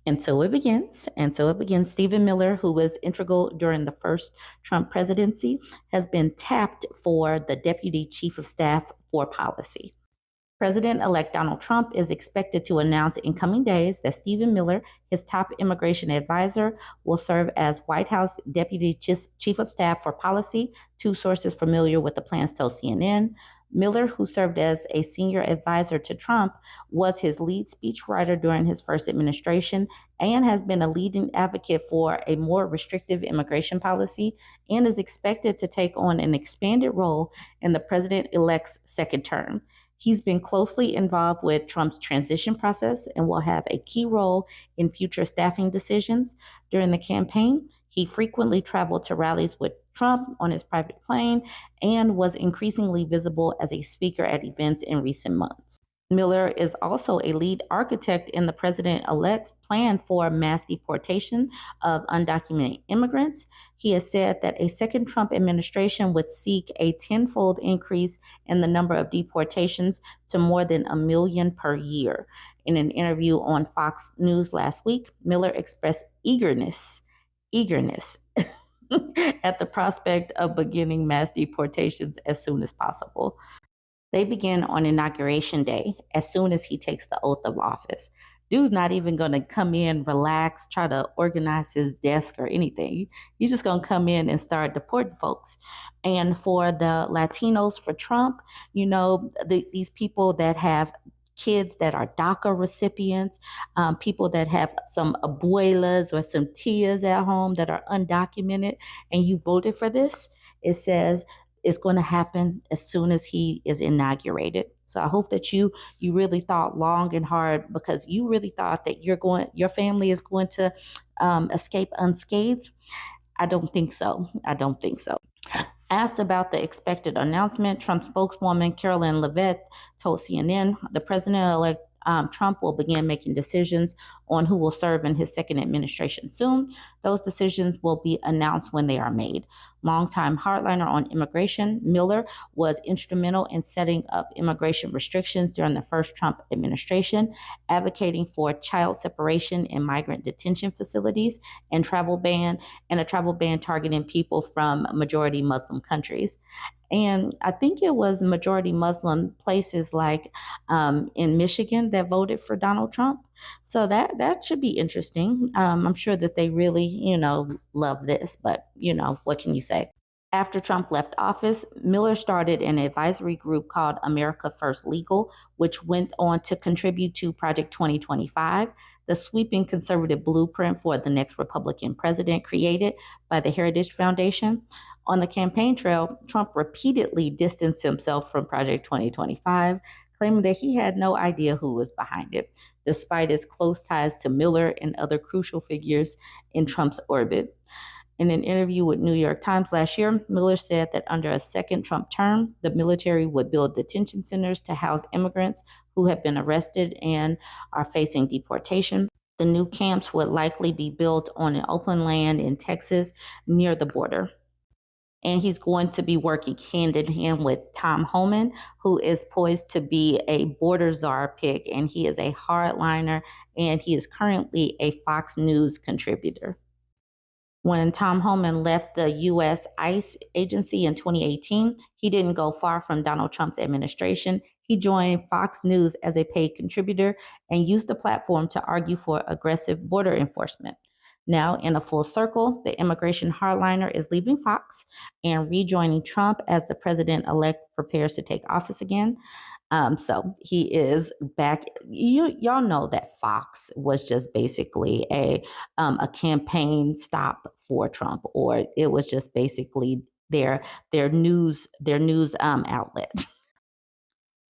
And so it begins. And so it begins. Stephen Miller, who was integral during the first Trump presidency, has been tapped for the deputy chief of staff for policy. President-elect Donald Trump is expected to announce in coming days that Stephen Miller, his top immigration advisor, will serve as White House Deputy Chief of Staff for Policy, two sources familiar with the plans told CNN. Miller, who served as a senior advisor to Trump, was his lead speechwriter during his first administration and has been a leading advocate for a more restrictive immigration policy and is expected to take on an expanded role in the president-elect's second term. He's been closely involved with Trump's transition process and will have a key role in future staffing decisions. During the campaign, he frequently traveled to rallies with Trump on his private plane and was increasingly visible as a speaker at events in recent months. Miller is also a lead architect in the president-elect's plan for mass deportation of undocumented immigrants. He has said that a second Trump administration would seek a tenfold increase in the number of deportations to more than 1 million per year. In an interview on Fox News last week, Miller expressed eagerness at the prospect of beginning mass deportations as soon as possible. They begin on Inauguration Day, as soon as he takes the oath of office. Dude's not even going to come in, relax, try to organize his desk or anything. He's just going to come in and start deporting folks. And for the Latinos, for Trump, these people that have kids that are DACA recipients, people that have some abuelas or some tias at home that are undocumented, and you voted for this, it says it's going to happen as soon as he is inaugurated. So I hope that you really thought long and hard, because you really thought that your family is going to escape unscathed. I don't think so. Asked about the expected announcement, Trump spokeswoman Carolyn Levitt told CNN the president-elect Trump will begin making decisions on who will serve in his second administration soon. Those decisions will be announced when they are made. Longtime hardliner on immigration, Miller was instrumental in setting up immigration restrictions during the first Trump administration, advocating for child separation in migrant detention facilities and a travel ban targeting people from majority Muslim countries. And I think it was majority Muslim places like in Michigan that voted for Donald Trump. So that should be interesting. I'm sure that they really, love this, but what can you say? After Trump left office, Miller started an advisory group called America First Legal, which went on to contribute to Project 2025, the sweeping conservative blueprint for the next Republican president created by the Heritage Foundation. On the campaign trail, Trump repeatedly distanced himself from Project 2025, claiming that he had no idea who was behind it, despite his close ties to Miller and other crucial figures in Trump's orbit. In an interview with New York Times last year, Miller said that under a second Trump term, the military would build detention centers to house immigrants who have been arrested and are facing deportation. The new camps would likely be built on an open land in Texas near the border. And he's going to be working hand in hand with Tom Homan, who is poised to be a border czar pick, and he is a hardliner, and he is currently a Fox News contributor. When Tom Homan left the U.S. ICE agency in 2018, he didn't go far from Donald Trump's administration. He joined Fox News as a paid contributor and used the platform to argue for aggressive border enforcement. Now, in a full circle, the immigration hardliner is leaving Fox and rejoining Trump as the president-elect prepares to take office again. So he is back. Y'all know that Fox was just basically a campaign stop for Trump, or it was just basically their news outlet.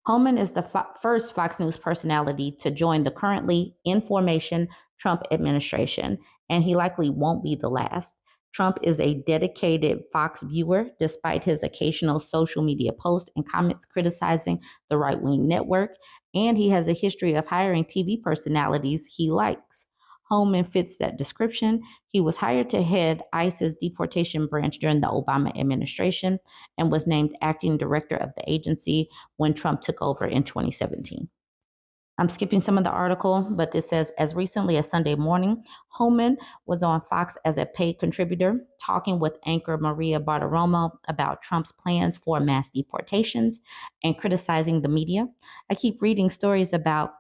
Homan is the first Fox News personality to join the currently in formation Trump administration, and he likely won't be the last. Trump is a dedicated Fox viewer, despite his occasional social media posts and comments criticizing the right-wing network, and he has a history of hiring TV personalities he likes. Homan fits that description. He was hired to head ICE's deportation branch during the Obama administration and was named acting director of the agency when Trump took over in 2017. I'm skipping some of the article, but this says as recently as Sunday morning, Homan was on Fox as a paid contributor, talking with anchor Maria Bartiromo about Trump's plans for mass deportations and criticizing the media. I keep reading stories about,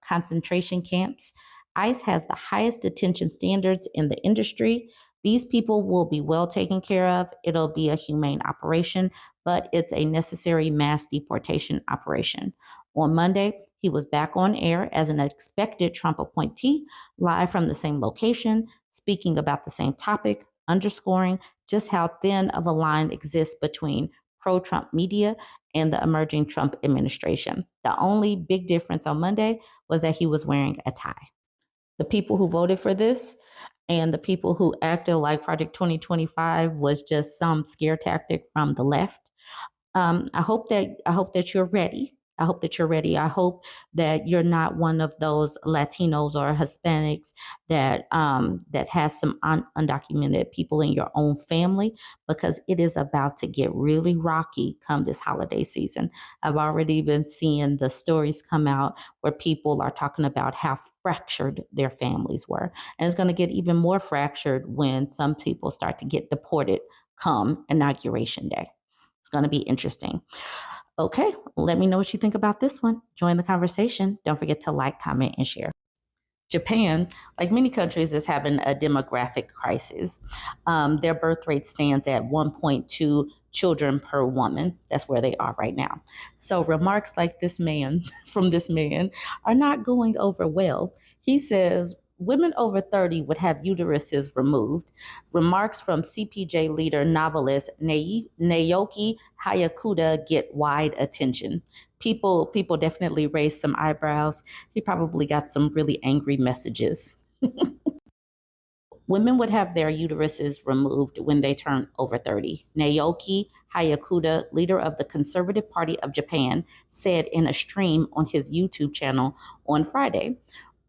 concentration camps. ICE has the highest detention standards in the industry. These people will be well taken care of. It'll be a humane operation, but it's a necessary mass deportation operation. On Monday, he was back on air as an expected Trump appointee, live from the same location, speaking about the same topic, underscoring just how thin of a line exists between pro Trump media and the emerging Trump administration. The only big difference on Monday was that he was wearing a tie. The people who voted for this and the people who acted like Project 2025 was just some scare tactic from the left. I hope that you're ready. I hope that you're ready. I hope that you're not one of those Latinos or Hispanics that has some undocumented people in your own family, because it is about to get really rocky come this holiday season. I've already been seeing the stories come out where people are talking about how fractured their families were, and it's going to get even more fractured when some people start to get deported come inauguration day. It's going to be interesting. Okay, let me know what you think about this one. Join the conversation. Don't forget to like, comment, and share. Japan, like many countries, is having a demographic crisis. Their birth rate stands at 1.2 children per woman. That's where they are right now. So remarks like this man from this man are not going over well. He says women over 30 would have uteruses removed. Remarks from CPJ leader novelist Naoki Hyakuta get wide attention. People definitely raised some eyebrows. He probably got some really angry messages. Women would have their uteruses removed when they turn over 30. Naoki Hyakuta, leader of the Conservative Party of Japan, said in a stream on his YouTube channel on Friday.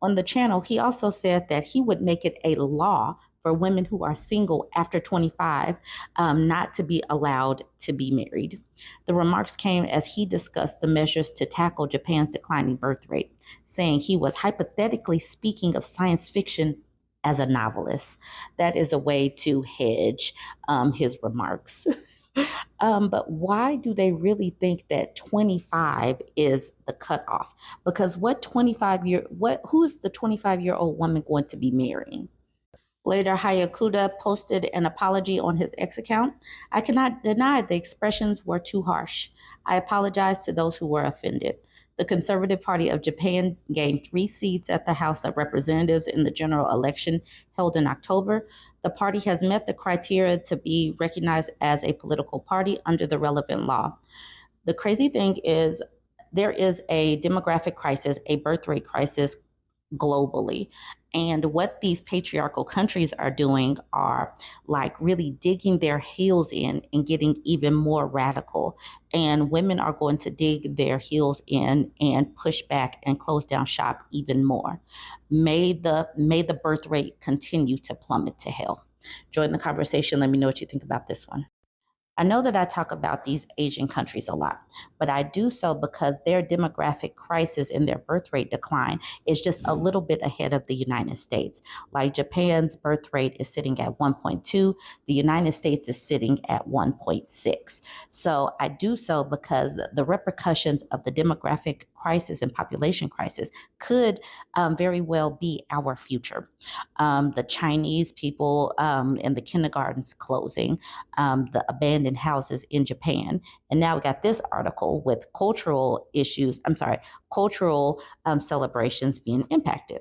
On the channel, he also said that he would make it a law for women who are single after 25 not to be allowed to be married. The remarks came as he discussed the measures to tackle Japan's declining birth rate, saying he was hypothetically speaking of science fiction as a novelist. That is a way to hedge his remarks. But why do they really think that 25 is the cutoff? Because who is the 25-year-old woman going to be marrying? Later, Hyakuta posted an apology on his X account. I cannot deny the expressions were too harsh. I apologize to those who were offended. The Conservative Party of Japan gained 3 seats at the House of Representatives in the general election held in October. The party has met the criteria to be recognized as a political party under the relevant law. The crazy thing is, there is a demographic crisis, a birth rate crisis globally. And what these patriarchal countries are doing are like really digging their heels in and getting even more radical. And women are going to dig their heels in and push back and close down shop even more. May the birth rate continue to plummet to hell. Join the conversation. Let me know what you think about this one. I know that I talk about these Asian countries a lot, but I do so because their demographic crisis and their birth rate decline is just a little bit ahead of the United States. Like Japan's birth rate is sitting at 1.2, the United States is sitting at 1.6. So I do so because the repercussions of the demographic crisis and population crisis could very well be our future. The Chinese people in the kindergartens closing, the abandoned houses in Japan. And now we got this article with cultural celebrations being impacted.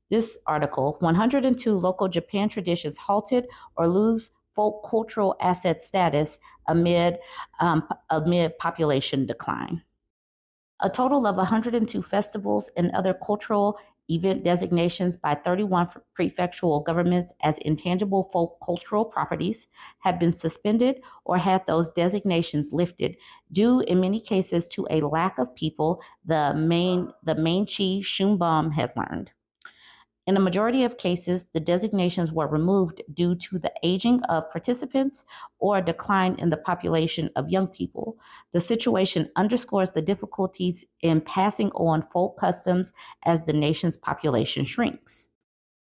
This article, 102 local Japan traditions halted or lose folk cultural asset status amid population decline. A total of 102 festivals and other cultural event designations by 31 prefectural governments as intangible folk cultural properties have been suspended or had those designations lifted, due in many cases to a lack of people, the Mainchi Shunbom has learned. In a majority of cases, the designations were removed due to the aging of participants or a decline in the population of young people. The situation underscores the difficulties in passing on folk customs as the nation's population shrinks.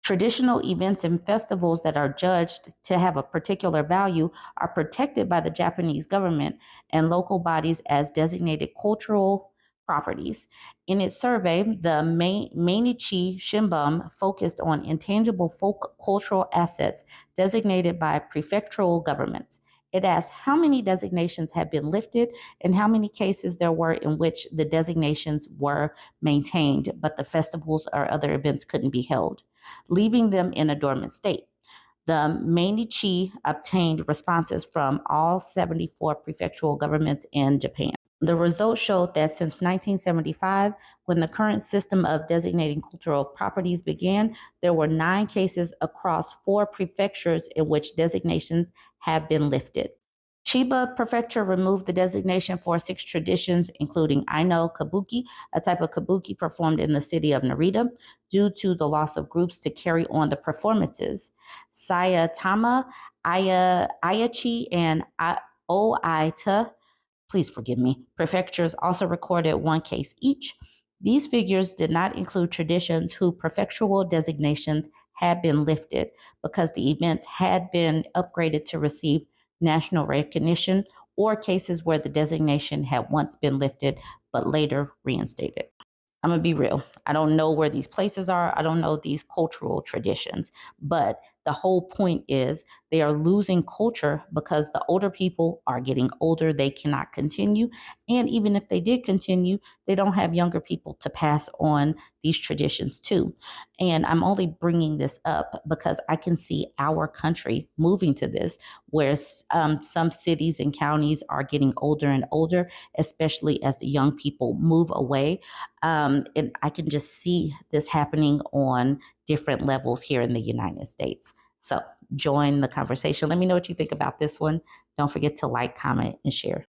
Traditional events and festivals that are judged to have a particular value are protected by the Japanese government and local bodies as designated cultural properties. In its survey, the Mainichi Shimbun focused on intangible folk cultural assets designated by prefectural governments. It asked how many designations had been lifted and how many cases there were in which the designations were maintained, but the festivals or other events couldn't be held, leaving them in a dormant state. The Mainichi obtained responses from all 74 prefectural governments in Japan. The results showed that since 1975, when the current system of designating cultural properties began, there were 9 cases across 4 prefectures in which designations have been lifted. Chiba Prefecture removed the designation for 6 traditions, including Aino Kabuki, a type of kabuki performed in the city of Narita, due to the loss of groups to carry on the performances. Sayatama, Ayachi, and Oita, please forgive me, prefectures also recorded 1 case each. These figures did not include traditions whose prefectural designations had been lifted because the events had been upgraded to receive national recognition, or cases where the designation had once been lifted but later reinstated. I'm going to be real. I don't know where these places are. I don't know these cultural traditions, but the whole point is they are losing culture because the older people are getting older. They cannot continue. And even if they did continue, they don't have younger people to pass on these traditions to. And I'm only bringing this up because I can see our country moving to this, where some cities and counties are getting older and older, especially as the young people move away. And I can just see this happening on different levels here in the United States. So join the conversation. Let me know what you think about this one. Don't forget to like, comment, and share.